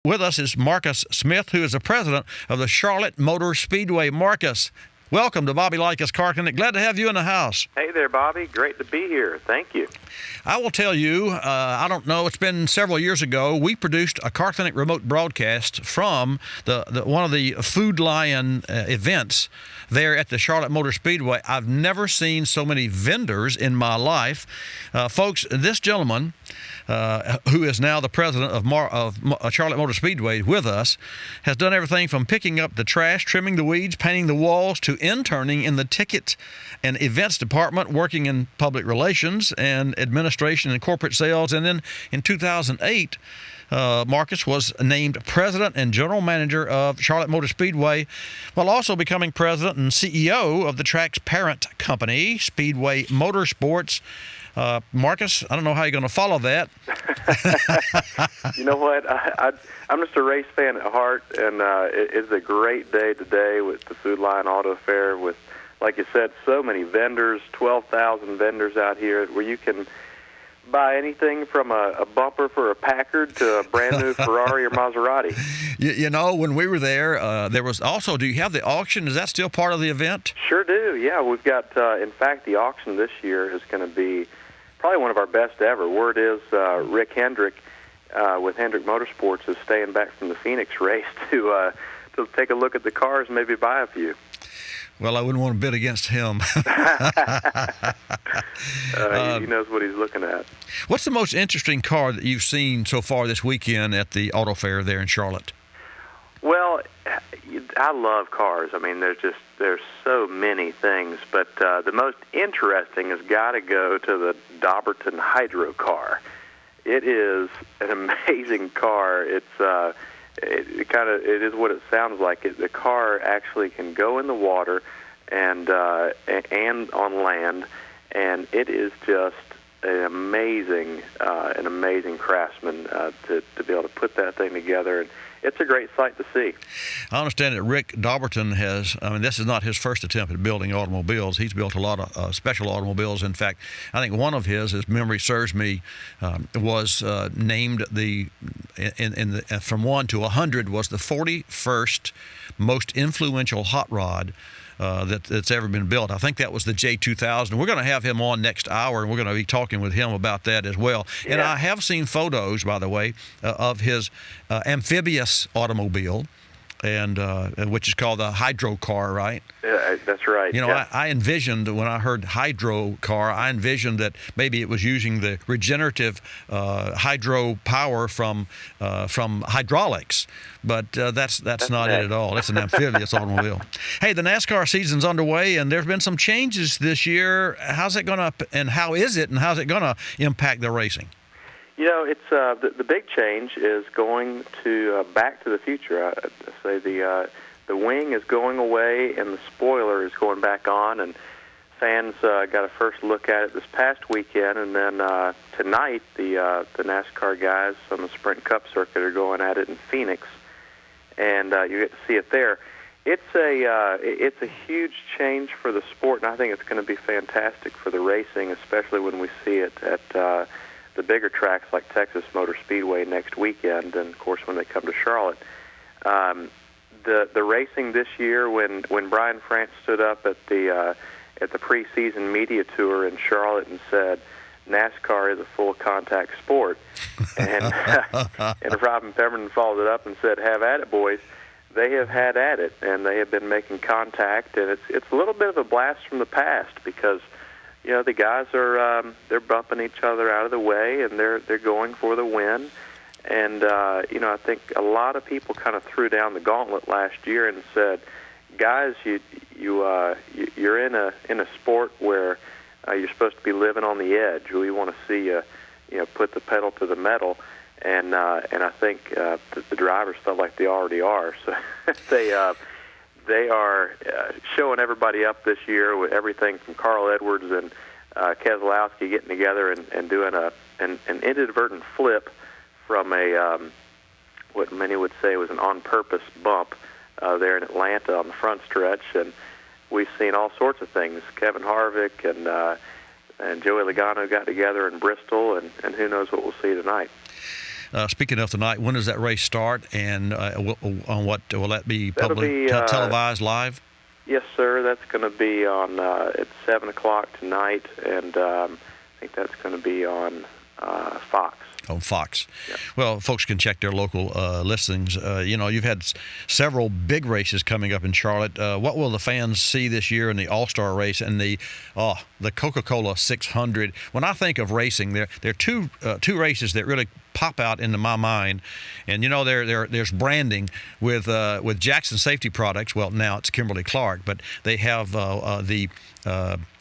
with us is Marcus Smith, who is the president of the Charlotte Motor Speedway Marcus. Welcome to Bobby Likis Car Clinic. Glad to have you in the house. Hey there, Bobby. Great to be here. Thank you. I will tell you, I don't know, it's been several years ago, we produced a Car Clinic remote broadcast from one of the Food Lion events there at the Charlotte Motor Speedway. I've never seen so many vendors in my life. Folks, this gentleman, who is now the president of Charlotte Motor Speedway with us, has done everything from picking up the trash, trimming the weeds, painting the walls, to interning in the ticket and events department, working in public relations and administration and corporate sales. And then in 2008, Marcus was named president and general manager of Charlotte Motor Speedway, while also becoming president and CEO of the track's parent company, Speedway Motorsports. Marcus, I don't know how you're going to follow that. You know what? I'm just a race fan at heart, and it's a great day today with the Food Lion Auto Fair with, like you said, so many vendors, 12,000 vendors out here where you can buy anything from a bumper for a Packard to a brand new Ferrari or Maserati. You know, when we were there, there was also, do you have the auction? Is that still part of the event? Sure do, yeah. We've got, in fact, the auction this year is going to be probably one of our best ever. Word is Rick Hendrick with Hendrick Motorsports is staying back from the Phoenix race to take a look at the cars and maybe buy a few. Well, I wouldn't want to bid against him. He knows what he's looking at. What's the most interesting car that you've seen so far this weekend at the auto fair there in Charlotte? Well, I love cars. I mean, there's so many things, but the most interesting has got to go to the Burton Hydro Car. It is an amazing car. It is what it sounds like. The car actually can go in the water and on land, and it is just an amazing craftsman to be able to put that thing together. And it's a great sight to see. I understand that Rick Dauberton this is not his first attempt at building automobiles. He's built a lot of special automobiles. In fact, I think one of his, as memory serves me, was named from 1 to 100 was the 41st most influential hot rod that's ever been built. I think that was the J2000. We're going to have him on next hour, and we're going to be talking with him about that as well. Yeah. And I have seen photos, by the way, of his amphibious automobile, and which is called the Hydro Car, right? Yeah, that's right. You know, yeah. I envisioned, when I heard Hydro Car, I envisioned that maybe it was using the regenerative hydro power from hydraulics, but that's not it at all. It's an amphibious automobile. Hey, the NASCAR season's underway, and there's been some changes this year. How's it going to, and how is it, and how's it going to impact the racing? You know, it's the big change is going to Back to the Future. I say the wing is going away and the spoiler is going back on, and fans got a first look at it this past weekend, and then tonight the NASCAR guys on the Sprint Cup circuit are going at it in Phoenix, and you get to see it there. It's a huge change for the sport, and I think it's going to be fantastic for the racing, especially when we see it at the bigger tracks like Texas Motor Speedway next weekend, and of course when they come to Charlotte. The racing this year, when Brian France stood up at the preseason media tour in Charlotte and said NASCAR is a full contact sport, and and Robin Pemberton followed it up and said, "Have at it, boys." They have had at it, and they have been making contact, and it's a little bit of a blast from the past because, you know, the guys are they're bumping each other out of the way, and they're going for the win. And you know, I think a lot of people kind of threw down the gauntlet last year and said, "Guys, you're in a sport where you're supposed to be living on the edge. We want to see you put the pedal to the metal." And I think the drivers felt like they already are. So they are showing everybody up this year with everything from Carl Edwards and Keselowski getting together and doing an inadvertent flip from what many would say was an on-purpose bump there in Atlanta on the front stretch. And we've seen all sorts of things. Kevin Harvick and Joey Logano got together in Bristol, and who knows what we'll see tonight. speaking of tonight, when does that race start, and on what will that be televised live? Yes, sir. That's going to be on at 7 o'clock tonight, and I think that's going to be on Fox. On Fox. Yeah. Well, folks can check their local listings. You've had several big races coming up in Charlotte. What will the fans see this year in the All-Star race and the Coca Cola 600? When I think of racing, there are two races that really pop out into my mind, and there's branding with Jackson Safety Products. Well, now it's Kimberly-Clark, but they have the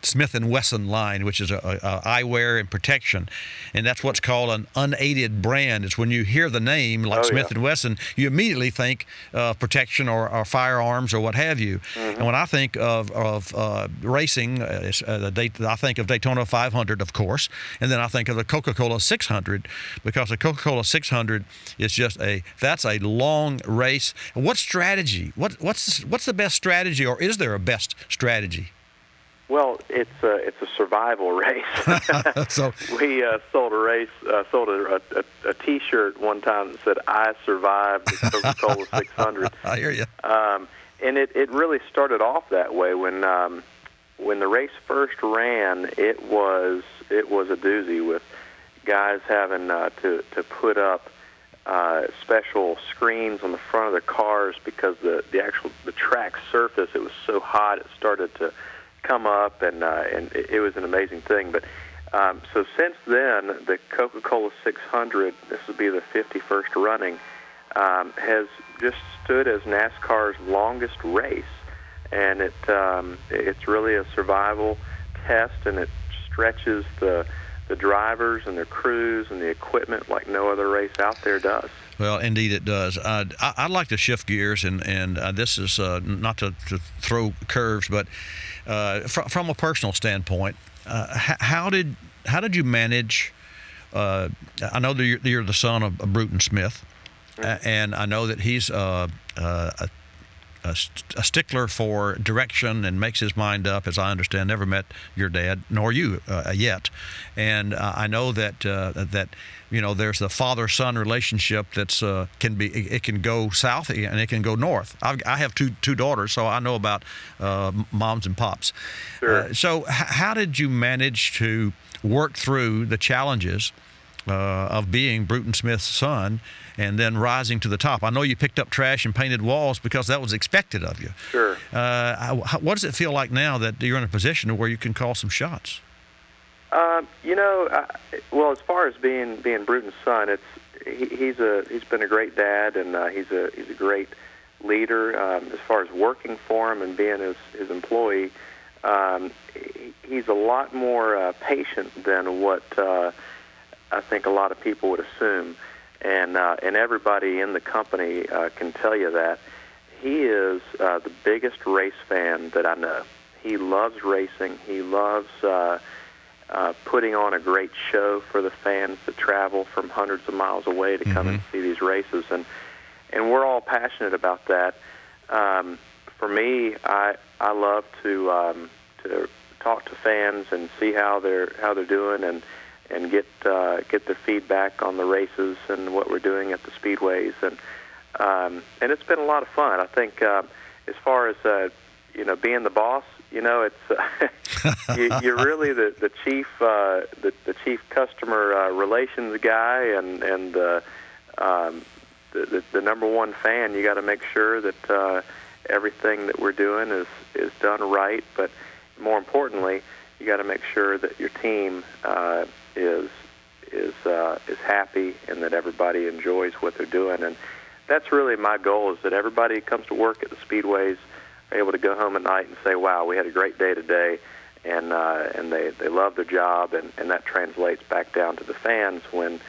Smith & Wesson line, which is a eyewear and protection, and that's what's called an unaided brand. It's when you hear the name like Smith & Wesson, you immediately think protection or firearms or what have you. And when I think of racing, I think of Daytona 500, of course, and then I think of the Coca Cola 600, because the Coca Cola 600 is that's a long race. What strategy? What's the best strategy, or is there a best strategy? Well, it's a survival race. So we sold a T-shirt one time that said "I survived the Coca-Cola 600." I hear you. And it really started off that way when the race first ran. It was a doozy, with guys having to put up special screens on the front of their cars because the track surface, it was so hot it started to come up, and it was an amazing thing. But so since then, the Coca Cola 600, this will be the 51st running, has just stood as NASCAR's longest race, and it's really a survival test, and it stretches the drivers and their crews and the equipment like no other race out there does. Well, indeed it does. I'd like to shift gears, and this is not to throw curves, but from a personal standpoint, how did you manage? I know that you're the son of Bruton Smith, and I know that he's a stickler for direction and makes his mind up, as I understand. Never met your dad, nor you yet, and I know that there's the father-son relationship that's can go south and it can go north. I have two daughters, so I know about moms and pops. Sure. So how did you manage to work through the challenges of being Bruton Smith's son and then rising to the top? I know you picked up trash and painted walls because that was expected of you. Sure. What does it feel like now that you're in a position where you can call some shots? Well, as far as being Bruton's son, he's been a great dad, and he's a great leader. As far as working for him and being his employee, he's a lot more patient than what I think a lot of people would assume, and everybody in the company can tell you that. He is the biggest race fan that I know. He loves racing. He loves putting on a great show for the fans that travel from hundreds of miles away to come and see these races, and we're all passionate about that. For me, I love to talk to fans and see how they're doing, and get the feedback on the races and what we're doing at the speedways, and it's been a lot of fun. I think as far as being the boss, it's you're really the chief customer relations guy, and the number one fan. You got to make sure that everything that we're doing is done right, but more importantly, you got to make sure that your team is happy and that everybody enjoys what they're doing. And that's really my goal, is that everybody who comes to work at the speedways are able to go home at night and say, wow, we had a great day today, and they love their job, and that translates back down to the fans when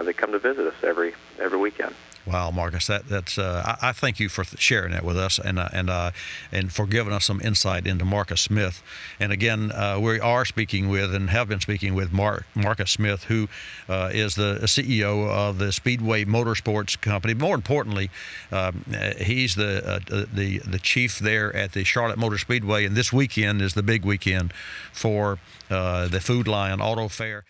they come to visit us every weekend. Wow, Marcus, that's I thank you for sharing that with us, and for giving us some insight into Marcus Smith. And again, we are speaking with and have been speaking with Marcus Smith, who is the CEO of the Speedway Motorsports company. More importantly, he's the chief there at the Charlotte Motor Speedway, and this weekend is the big weekend for the Food Lion Auto Fair.